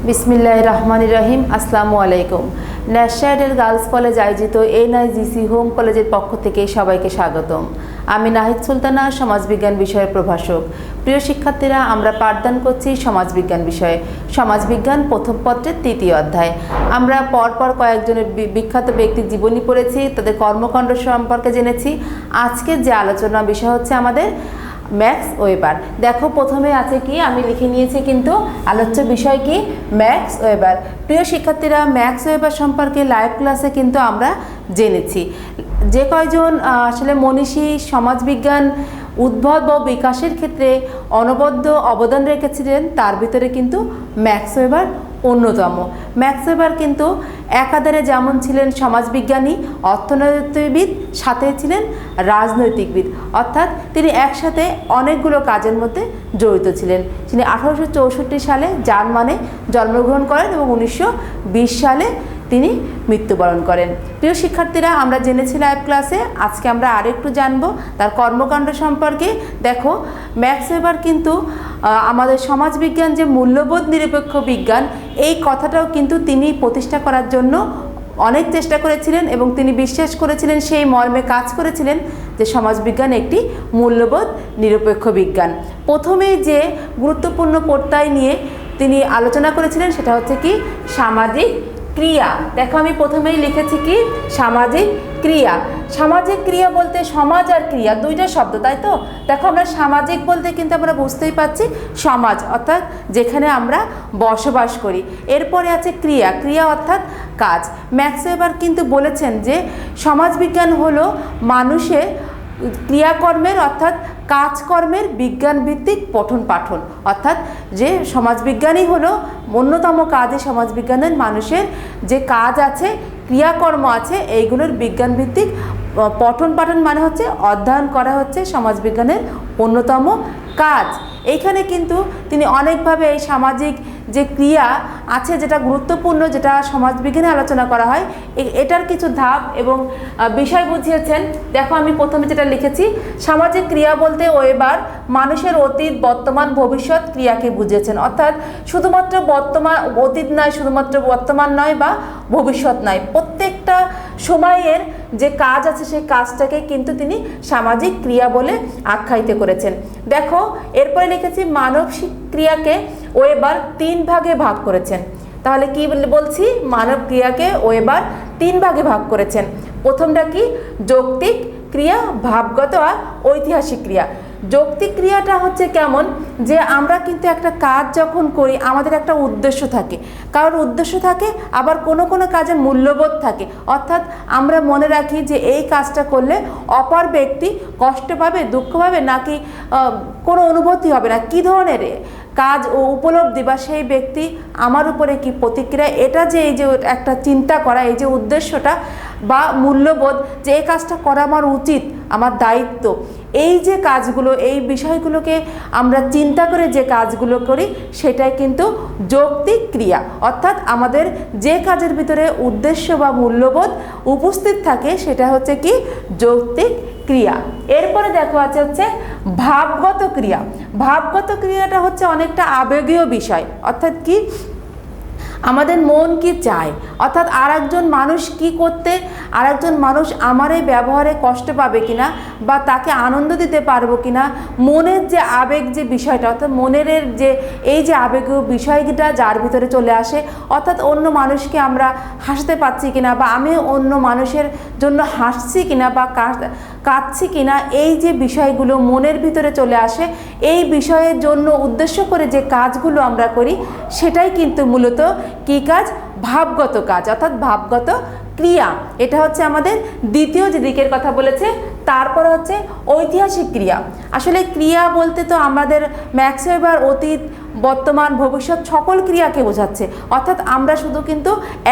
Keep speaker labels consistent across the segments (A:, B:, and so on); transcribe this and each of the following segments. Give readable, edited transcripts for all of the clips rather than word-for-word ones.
A: বিসমিল্লাহির রহমানির রহিম। আসসালামু আলাইকুম। ন্যাশনাল গার্লস কলেজ আয়োজিত এনআইজিসি হোম কলেজের পক্ষ থেকে সবাইকে স্বাগতম। আমি নাহিদ সুলতানা, সমাজবিজ্ঞান বিষয়ের প্রভাষক। প্রিয় শিক্ষার্থীরা, আমরা পাঠদান করছি সমাজবিজ্ঞান বিষয়ে। সমাজবিজ্ঞান প্রথম পত্রের ৩য় অধ্যায়। আমরা পরপর কয়েকজনের বিখ্যাত ব্যক্তির জীবনী পড়েছি, তাদের কর্মকাণ্ড সম্পর্কে জেনেছি। আজকের যে আলোচনা বিষয় হচ্ছে আমাদের ম্যাক্স ওয়েবার। দেখো, প্রথমে আছে কি, আমি লিখে নিয়েছি কিন্তু আলোচ্য বিষয় কি, ম্যাক্স ওয়েবার। প্রিয় শিক্ষার্থীরা, ম্যাক্স ওয়েবার সম্পর্কে লাইভ ক্লাসে কিন্তু আমরা জেনেছি। যে কয়জন আসলে মনীষী সমাজবিজ্ঞান উদ্ভব ও বিকাশের ক্ষেত্রে অনবদ্য অবদান রেখেছিলেন, তার ভিতরে কিন্তু ম্যাক্স ওয়েবার অন্যতম। ম্যাক্স ওয়েবার কিন্তু একাধারে যেমন ছিলেন সমাজবিজ্ঞানী, অর্থনীতিবিদ, সাথে ছিলেন রাজনৈতিকবিদ, অর্থাৎ তিনি একসাথে অনেকগুলো কাজের মধ্যে জড়িত ছিলেন। তিনি 1864 সালে জার্মানে জন্মগ্রহণ করেন এবং 1920 সালে তিনি মৃত্যুবরণ করেন। প্রিয় শিক্ষার্থীরা, আমরা জেনেছি লাইভ ক্লাসে, আজকে আমরা আরেকটু জানবো তার কর্মকাণ্ড সম্পর্কে। দেখো, ম্যাক্স ওয়েবার কিন্তু আমাদের সমাজবিজ্ঞান যে মূল্যবোধ নিরপেক্ষ বিজ্ঞান, এই কথাটাও কিন্তু তিনি প্রতিষ্ঠা করার জন্য অনেক চেষ্টা করেছিলেন এবং তিনি বিশ্বাস করেছিলেন, সেই মর্মে কাজ করেছিলেন যে সমাজবিজ্ঞান একটি মূল্যবোধ নিরপেক্ষ বিজ্ঞান। প্রথমেই যে গুরুত্বপূর্ণ প্রত্যয় নিয়ে তিনি আলোচনা করেছিলেন সেটা হচ্ছে কি, সামাজিক ক্রিয়া। দেখো, আমি প্রথমেই লিখেছি কি, সামাজিক ক্রিয়া। সামাজিক ক্রিয়া বলতে সমাজ আর ক্রিয়া দুইটা শব্দ, তাই তো? দেখো, আমরা সামাজিক বলতে কিন্তু আমরা বুঝতেই পারছি সমাজ, অর্থাৎ যেখানে আমরা বসবাস করি। এরপরে আছে ক্রিয়া, ক্রিয়া অর্থাৎ কাজ। ম্যাক্স ওয়েবার কিন্তু বলেছেন যে সমাজবিজ্ঞান হলো মানুষের ক্রিয়াকর্মের অর্থাৎ কাজকর্মের বিজ্ঞানভিত্তিক পঠন পাঠন, অর্থাৎ যে সমাজবিজ্ঞানই হলো অন্যতম কাজে সমাজবিজ্ঞানের মানুষের যে কাজ আছে, ক্রিয়াকর্ম আছে, এইগুলোর বিজ্ঞানভিত্তিক পঠন পাঠন মানে হচ্ছে অধ্যয়ন করা হচ্ছে সমাজবিজ্ঞানের অন্যতম কাজ। এইখানে কিন্তু তিনি অনেকভাবে এই সামাজিক যে ক্রিয়া আছে, যেটা গুরুত্বপূর্ণ, যেটা সমাজবিজ্ঞানে আলোচনা করা হয়, এটার কিছু ধাপ এবং বিষয় বুঝিয়েছেন। দেখো, আমি প্রথমে যেটা লিখেছি, সামাজিক ক্রিয়া বলতে ওয়েবার মানুষের অতীত, বর্তমান, ভবিষ্যৎ ক্রিয়াকে বুঝিয়েছেন, অর্থাৎ শুধুমাত্র বর্তমান, অতীত নয়, শুধুমাত্র বর্তমান নয় বা ভবিষ্যৎ নয়, প্রত্যেকটা সময়ের যে কাজ আছে সেই কাজটাকে কিন্তু তিনি সামাজিক ক্রিয়া বলে আখ্যায়িত করেছেন। দেখো, এরপরে লিখেছি মানসিক ক্রিয়াকে ওয়েবার 3 ভাগে ভাগ করেছেন। তাহলে কি বলছি, মানব ক্রিয়াকে ওয়েবার 3 ভাগে ভাগ করেছেন। প্রথমটা কি, যৌক্তিক ক্রিয়া, ভাবগত আর ঐতিহাসিক ক্রিয়া। যৌক্তিক ক্রিয়াটা হচ্ছে কেমন, যে আমরা কিন্তু একটা কাজ যখন করি আমাদের একটা উদ্দেশ্য থাকে, কারোর উদ্দেশ্য থাকে, আবার কোনো কোনো কাজে মূল্যবোধ থাকে, অর্থাৎ আমরা মনে রাখি যে এই কাজটা করলে অপর ব্যক্তি কষ্ট পাবে, দুঃখ পাবে, নাকি কোনো অনুভূতি হবে না, কী ধরনের কাজ ও উপলব্ধি বা সেই ব্যক্তি আমার উপরে কি প্রতিক্রিয়া, এটা যে এই যে একটা চিন্তা করা, এই যে উদ্দেশ্যটা বা মূল্যবোধ, যে এই কাজটা করা আমার উচিত, আমার দায়িত্ব, এই যে কাজগুলো, এই বিষয়গুলোকে আমরা চিন্তা করে যে কাজগুলো করি সেটাই কিন্তু যৌক্তিক ক্রিয়া, অর্থাৎ আমাদের যে কাজের ভিতরে উদ্দেশ্য বা মূল্যবোধ উপস্থিত থাকে সেটা হচ্ছে কি, যৌক্তিক ক্রিয়া। এরপরে দেখো হচ্ছে ভাবগত ক্রিয়া। ভাবগত ক্রিয়াটা হচ্ছে অনেকটা আবেগীয় বিষয়, অর্থাৎ কি, আমাদের মন কি চায়, অর্থাৎ আরেকজন মানুষ কি করতে, আরেকজন মানুষ আমার এই ব্যবহারে কষ্ট পাবে কিনা বা তাকে আনন্দ দিতে পারবো কিনা, মনের যে আবেগ, যে বিষয়টা, অর্থাৎ মনের যে এই যে আবেগীয় বিষয়টা যার ভিতরে চলে আসে, অর্থাৎ অন্য মানুষকে আমরা হাসতে পারছি কিনা বা আমি অন্য মানুষের জন্য হাসছি কিনা বা কাঁদছি কিনা, এই যে বিষয়গুলো মনের ভিতরে চলে আসে, এই বিষয়ের জন্য উদ্দেশ্য করে যে কাজগুলো আমরা করি সেটাই কিন্তু মূলত কি কাজ, ভাবগত কাজ, অর্থাৎ ভাবগত ক্রিয়া। এটা হচ্ছে আমাদের দ্বিতীয় যে দিকের কথা বলেছে। তারপরে হচ্ছে ঐতিহাসিক ক্রিয়া। আসলে ক্রিয়া বলতে তো আমাদের ম্যাক্স ওয়েবার অতীত, বর্তমান, ভবিষ্যৎ সকল ক্রিয়াকে বোঝাচ্ছে, অর্থাৎ আমরা শুধু কিন্তু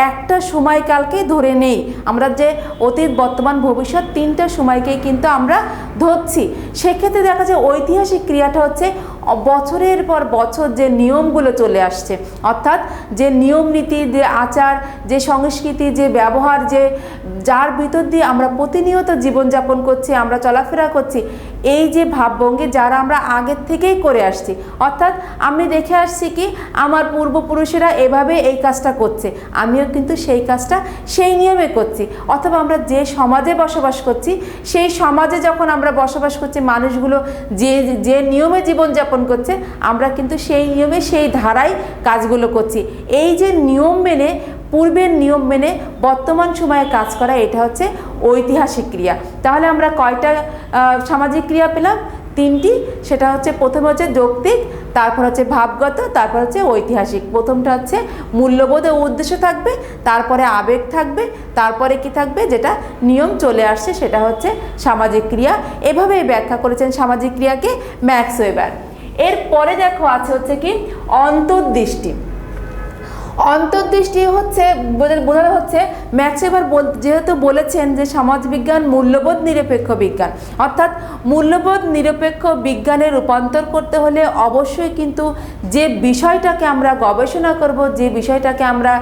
A: একটা সময়কালকেই ধরে নেই, আমরা যে অতীত, বর্তমান, ভবিষ্যৎ 3টা সময়কেই কিন্তু আমরা ধরছি। সেক্ষেত্রে দেখা যায় ঐতিহাসিক ক্রিয়াটা হচ্ছে বছরের পর বছর যে নিয়মগুলো চলে আসছে, অর্থাৎ যে নিয়ম নীতি, যে আচার, যে সংস্কৃতি, যে ব্যবহার, যে যার ভিতর দিয়ে আমরা প্রতিনিয়ত জীবনযাপন করছি, আমরা চলাফেরা করছি, এই যে ভাবভঙ্গি যারা আমরা আগের থেকেই করে আসছি, অর্থাৎ আমি দেখে আসছি কি আমার পূর্বপুরুষেরা এভাবে এই কাজটা করছে, আমিও কিন্তু সেই কাজটা সেই নিয়মে করছি। অথবা আমরা যে সমাজে বসবাস করছি সেই সমাজে যখন আমরা বসবাস করছি মানুষগুলো যে যে নিয়মে জীবনযাপন করছে আমরা কিন্তু সেই নিয়মে সেই ধারায় কাজগুলো করছি। এই যে নিয়ম মেনে, পূর্বের নিয়ম মেনে বর্তমান সময়ে কাজ করা, এটা হচ্ছে ঐতিহাসিক ক্রিয়া। তাহলে আমরা কয়টা সামাজিক ক্রিয়া পেলাম? 3টি। সেটা হচ্ছে প্রথমে হচ্ছে যৌক্তিক, তারপর হচ্ছে ভাবগত, তারপর হচ্ছে ঐতিহাসিক। প্রথমটা হচ্ছে মূল্যবোধ ও উদ্দেশ্য থাকবে, তারপরে আবেগ থাকবে, তারপরে কি থাকবে? যেটা নিয়ম চলে আসছে সেটা হচ্ছে সামাজিক ক্রিয়া। এভাবেই ব্যাখ্যা করেছেন সামাজিক ক্রিয়াকে ম্যাক্স ওয়েবার। এরপরে দেখো আছে হচ্ছে কি অন্তর্দৃষ্টি। অন্তর্দৃষ্টি হচ্ছে বোঝানো হচ্ছে ম্যাক্স ওয়েবার যেহেতু বলেছেন যে সমাজবিজ্ঞান মূল্যবোধ নিরপেক্ষ বিজ্ঞান, অর্থাৎ মূল্যবোধ নিরপেক্ষ বিজ্ঞানে রূপান্তর করতে হলে অবশ্যই কিন্তু যে বিষয়টাকে আমরা গবেষণা করব, যে বিষয়টাকে আমরা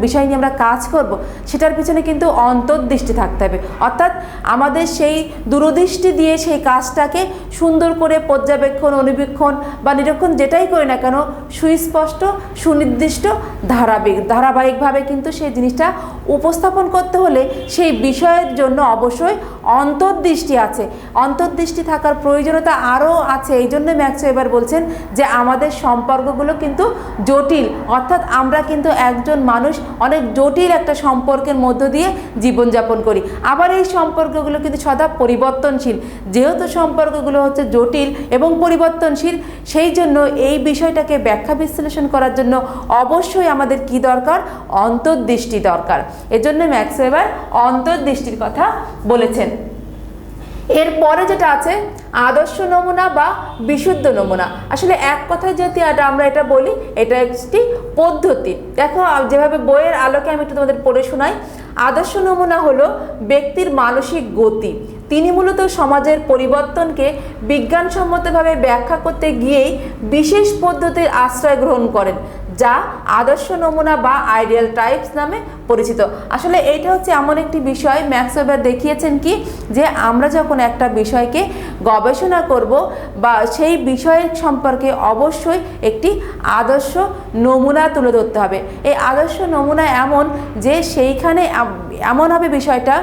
A: বিষয় নিয়ে আমরা কাজ করব, সেটার পিছনে কিন্তু অন্তর্দৃষ্টি থাকতে হবে। অর্থাৎ আমাদের সেই দূরদৃষ্টি দিয়ে সেই কাজটাকে সুন্দর করে পর্যবেক্ষণ, অনুবীক্ষণ বা নিরীক্ষণ যেটাই করি না কেন সুস্পষ্ট, সুনির্দিষ্ট, ধারাবাহিকভাবে কিন্তু সেই জিনিসটা উপস্থাপন করতে হলে সেই বিষয়ের জন্য অবশ্যই অন্তর্দৃষ্টি আছে। অন্তর্দৃষ্টি থাকার প্রয়োজনীয়তা আরও আছে। এই জন্য ম্যাক্স ওয়েবার বলছেন যে আমাদের সম্পর্কগুলো কিন্তু জটিল, অর্থাৎ আমরা কিন্তু একজন মানুষ অনেক জটিল একটা সম্পর্কের মধ্য দিয়ে জীবনযাপন করি। আবার এই সম্পর্কগুলো কিন্তু সদা পরিবর্তনশীল। যেহেতু সম্পর্কগুলো হচ্ছে জটিল এবং পরিবর্তনশীল, সেই জন্য এই বিষয়টাকে ব্যাখ্যা বিশ্লেষণ করার জন্য অবশ্যই আমাদের কি দরকার? অন্তর্দৃষ্টি দরকার। এজন্য ম্যাক্স ওয়েবার অন্তর্দৃষ্টির কথা বলেছেন। এরপরে যেটা আছে আদর্শ নমুনা বা বিশুদ্ধ নমুনা। আসলে এক কথায় যদি আমরা এটা বলি, এটা একটি পদ্ধতি। দেখো যেভাবে বইয়ের আলোকে আমি একটু তোমাদের পড়ে শোনাই। আদর্শ নমুনা হলো ব্যক্তির মানসিক গতি। তিনি মূলত সমাজের পরিবর্তনকে বিজ্ঞানসম্মতভাবে ব্যাখ্যা করতে গিয়েই বিশেষ পদ্ধতির আশ্রয় গ্রহণ করেন, যা আদর্শ নমুনা বা আইডিয়াল টাইপস নামে পরিচিত। আসলে এইটা হচ্ছে এমন একটি বিষয় ম্যাক্স ওয়েবার দেখিয়েছেন কি যে আমরা যখন একটা বিষয়কে গবেষণা করব বা সেই বিষয়ের সম্পর্কে অবশ্যই একটি আদর্শ নমুনা তুলে ধরতে হবে। এই আদর্শ নমুনা এমন যে সেইখানে এমন হবে বিষয়টা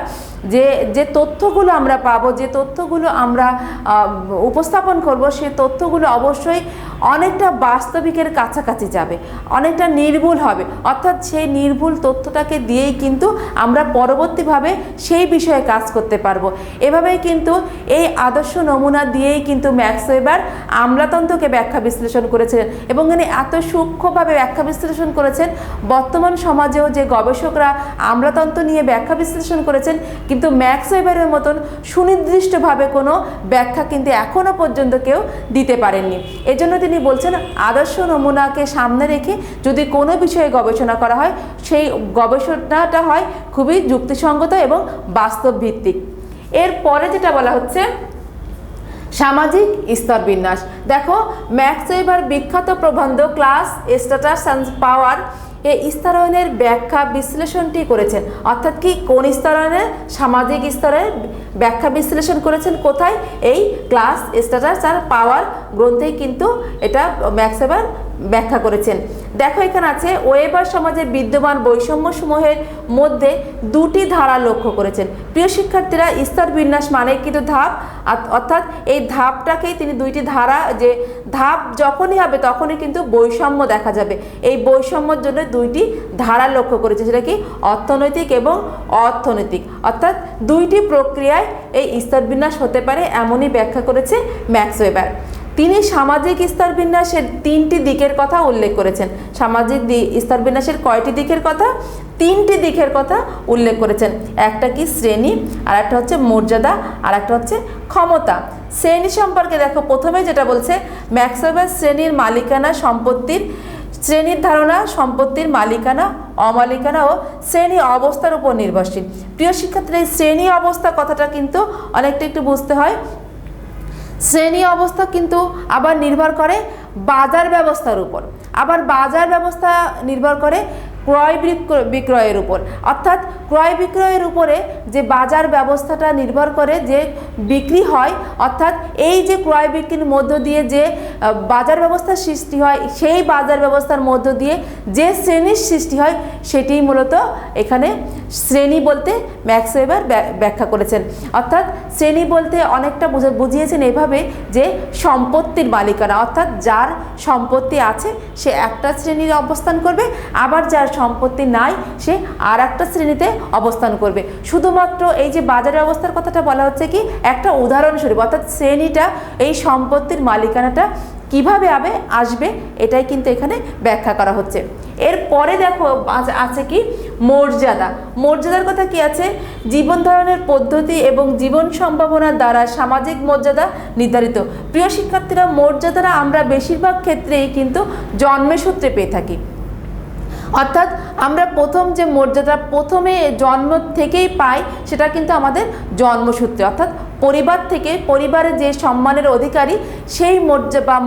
A: যে যে তথ্যগুলো আমরা পাবো, যে তথ্যগুলো আমরা উপস্থাপন করব, সেই তথ্যগুলো অবশ্যই অনেকটা বাস্তবিকের কাছাকাছি যাবে, অনেকটা নির্ভুল হবে। অর্থাৎ সেই নির্ভুল তথ্যটাকে দিয়েই কিন্তু আমরা পরবর্তীভাবে সেই বিষয়ে কাজ করতে পারবো। এভাবেই কিন্তু এই আদর্শ নমুনা দিয়েই কিন্তু ম্যাক্স ওয়েবার আমলাতন্ত্রকে ব্যাখ্যা বিশ্লেষণ করেছেন এবং এত সূক্ষ্মভাবে ব্যাখ্যা বিশ্লেষণ করেছেন। বর্তমান সমাজেও যে গবেষকরা আমলাতন্ত্র নিয়ে ব্যাখ্যা বিশ্লেষণ করেছেন, কিন্তু ম্যাক্স ওয়েবারের মতন সুনির্দিষ্টভাবে কোনো ব্যাখ্যা কিন্তু এখনও পর্যন্ত কেউ দিতে পারেননি। এজন্য তিনি বলছেন আদর্শ নমুনাকে সামনে রেখে যদি কোনো বিষয়ে গবেষণা করা হয়, সেই গবেষণাটা হয় খুবই যুক্তিসঙ্গত এবং বাস্তব ভিত্তিক। এরপরে যেটা বলা হচ্ছে সামাজিক স্তরবিন্যাস। দেখো ম্যাক্স ওয়েবার বিখ্যাত প্রবন্ধ ক্লাস, স্ট্যাটাস অ্যান্ড পাওয়ার এই স্তরায়নের ব্যাখ্যা বিশ্লেষণটি করেছেন। অর্থাৎ কি কোন স্তরায়নের? সামাজিক স্তরের ব্যাখ্যা বিশ্লেষণ করেছেন। কোথায়? এই ক্লাস, স্ট্যাটাস আর পাওয়ার গ্রন্থেই কিন্তু এটা ম্যাক্স ওয়েবার ব্যাখ্যা করেছেন। দেখো এখানে আছে ওয়েবার সমাজে বিদ্যমান বৈষম্যসমূহের মধ্যে দুটি ধারা লক্ষ্য করেছেন। প্রিয় শিক্ষার্থীরা, স্তরবিন্যাস মানে কিন্তু ধাপ, অর্থাৎ এই ধাপটাকেই তিনি দুইটি ধারা, যে ধাপ যখনই হবে তখনই কিন্তু বৈষম্য দেখা যাবে। এই বৈষম্যের জন্য দুইটি ধারা লক্ষ্য করেছে, সেটা কি অর্থনৈতিক এবং অর্থনৈতিক, অর্থাৎ দুইটি প্রক্রিয়ায় এই স্তরবিন্যাস হতে পারে, এমনই ব্যাখ্যা করেছে ম্যাক্স ওয়েবার। তিনি সামাজিক স্তরবিন্যাসের 3টি দিকের কথা উল্লেখ করেছেন। সামাজিক স্তরবিন্যাসের কয়টি দিকের কথা? 3টি দিকের কথা উল্লেখ করেছেন। একটা কি শ্রেণী, আর একটা হচ্ছে মর্যাদা, আর একটা হচ্ছে ক্ষমতা। শ্রেণী সম্পর্কে দেখো প্রথমে যেটা বলছে ম্যাক্স ওয়েবার শ্রেণীর মালিকানা, সম্পত্তির শ্রেণীর ধারণা, সম্পত্তির মালিকানা, অমালিকানা ও শ্রেণী অবস্থার উপর নির্ভরশীল। প্রিয় শিক্ষার্থীরা, এই শ্রেণী অবস্থা কথাটা কিন্তু অনেকটা একটু বুঝতে হয়। শ্রেণী অবস্থা কিন্তু আবার নির্ভর করে বাজার ব্যবস্থার উপর, আবার বাজার ব্যবস্থা নির্ভর করে ক্রয় বিক্রয়ের উপর। অর্থাৎ ক্রয় বিক্রয়ের উপরে যে বাজার ব্যবস্থাটা নির্ভর করে যে বিক্রি হয়, অর্থাৎ এই যে ক্রয় বিক্রির মধ্য দিয়ে যে বাজার ব্যবস্থার সৃষ্টি হয়, সেই বাজার ব্যবস্থার মধ্য দিয়ে যে শ্রেণীর সৃষ্টি হয় সেটিই মূলত এখানে শ্রেণী বলতে ম্যাক্স ওয়েবার ব্যাখ্যা করেছেন। অর্থাৎ শ্রেণী বলতে অনেকটা বুঝিয়েছেন এভাবে যে সম্পত্তির মালিকানা, অর্থাৎ যার সম্পত্তি আছে সে একটা শ্রেণীর অবস্থান করবে, আবার যার সম্পত্তি নাই সে আর একটা শ্রেণীতে অবস্থান করবে। শুধুমাত্র এই যে বাজার ব্যবস্থার কথাটা বলা হচ্ছে কি একটা উদাহরণস্বরূপ, অর্থাৎ শ্রেণীটা এই সম্পত্তির মালিকানাটা কিভাবে আসবে এটাই কিন্তু এখানে ব্যাখ্যা করা হচ্ছে। এরপরে দেখো আছে কি মর্যাদা। মর্যাদার কথা কি আছে? জীবন ধারণের পদ্ধতি এবং জীবন সম্ভাবনার দ্বারা সামাজিক মর্যাদা নির্ধারিত। প্রিয় শিক্ষার্থীরা, মর্যাদাটা আমরা বেশিরভাগ ক্ষেত্রেই কিন্তু জন্মসূত্রে পেয়ে থাকি, অর্থাৎ আমরা প্রথম যে মর্যাদা প্রথমে জন্ম থেকেই পাই সেটা কিন্তু আমাদের জন্মসূত্রে, অর্থাৎ পরিবার থেকে, পরিবারে যে সম্মানের অধিকারী সেই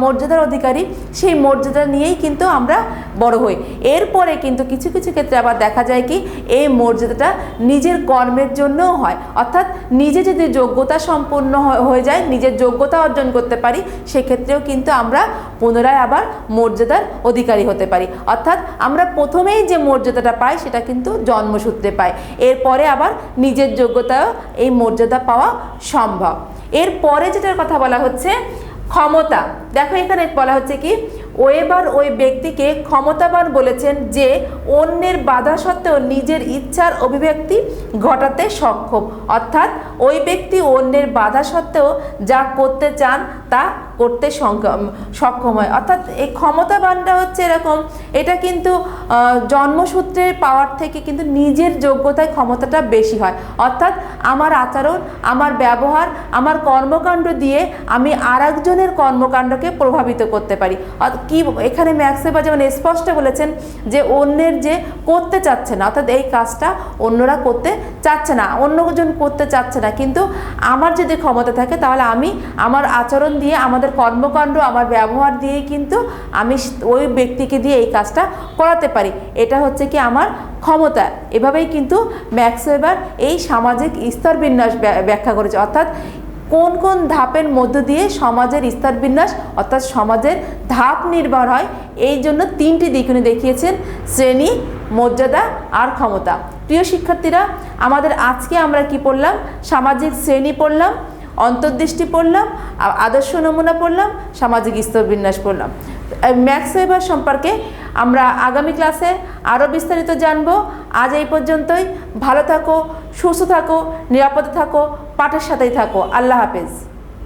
A: মর্যাদার অধিকারী সেই মর্যাদা নিয়েই কিন্তু আমরা বড় হই। এরপরে কিন্তু কিছু কিছু ক্ষেত্রে আবার দেখা যায় কি এই মর্যাদাটা নিজের কর্মের জন্যও হয়, অর্থাৎ নিজে যদি যোগ্যতা সম্পন্ন হয়ে যায়, নিজের যোগ্যতা অর্জন করতে পারি, সেক্ষেত্রেও কিন্তু আমরা পুনরায় আবার মর্যাদার অধিকারী হতে পারি। অর্থাৎ আমরা প্রথমেই যে মর্যাদাটা পাই সেটা কিন্তু জন্মসূত্রে পাই, এরপরে আবার নিজের যোগ্যতাও এই মর্যাদা পাওয়া সম্ভব। এরপরে যেটার কথা বলা হচ্ছে ক্ষমতা। দেখো এখানে বলা হচ্ছে কি ওয়েবার ওই ব্যক্তিকে ক্ষমতাবান বলেছেন যে অন্যের বাধা সত্ত্বেও নিজের ইচ্ছার অভিব্যক্তি ঘটাতে সক্ষম, অর্থাৎ ওই ব্যক্তি অন্যের বাধা সত্ত্বেও যা করতে চান তা করতে সক্ষম হয়। অর্থাৎ এই ক্ষমতাবানটা হচ্ছে এরকম, এটা কিন্তু জন্মসূত্রের পাওয়ার থেকে কিন্তু নিজের যোগ্যতায় ক্ষমতাটা বেশি হয়। অর্থাৎ আমার আচরণ, আমার ব্যবহার, আমার কর্মকাণ্ড দিয়ে আমি আর একজনের কর্মকাণ্ডকে প্রভাবিত করতে পারি। কি এখানে ম্যাক্স ওয়েবার যেমন স্পষ্ট বলেছেন যে অন্যের যে করতে চাচ্ছে না, অর্থাৎ এই কাজটা অন্যরা করতে চাচ্ছে না, অন্যজন করতে চাচ্ছে না, কিন্তু আমার যদি ক্ষমতা থাকে তাহলে আমি আমার আচরণ দিয়ে, আমাদের কর্মকাণ্ড, আমার ব্যবহার দিয়েই কিন্তু আমি ওই ব্যক্তিকে দিয়ে এই কাজটা করাতে পারি। এটা হচ্ছে কি আমার ক্ষমতা। এভাবেই কিন্তু ম্যাক্স ওয়েবার এই সামাজিক স্তরবিন্যাস ব্যাখ্যা করেছে, অর্থাৎ কোন কোন ধাপের মধ্য দিয়ে সমাজের স্তরবিন্যাস অর্থাৎ সমাজের ধাপ নির্ভর হয়, এই জন্য তিনটি দিক উনি দেখিয়েছেন: শ্রেণী, মর্যাদা আর ক্ষমতা। প্রিয় শিক্ষার্থীরা, আমাদের আজকে আমরা কি পড়লাম? সামাজিক শ্রেণী পড়লাম, অন্তর্দৃষ্টি পড়লাম, আদর্শ নমুনা পড়লাম, সামাজিক স্তরবিন্যাস পড়লাম। ম্যাক্স ওয়েবার সম্পর্কে আমরা আগামী ক্লাসে আরও বিস্তারিত জানবো। আজ এই পর্যন্তই। ভালো থাকো, সুস্থ থাকো, নিরাপদে থাকো, পাঠের সাথেই থাকো। আল্লাহ হাফেজ।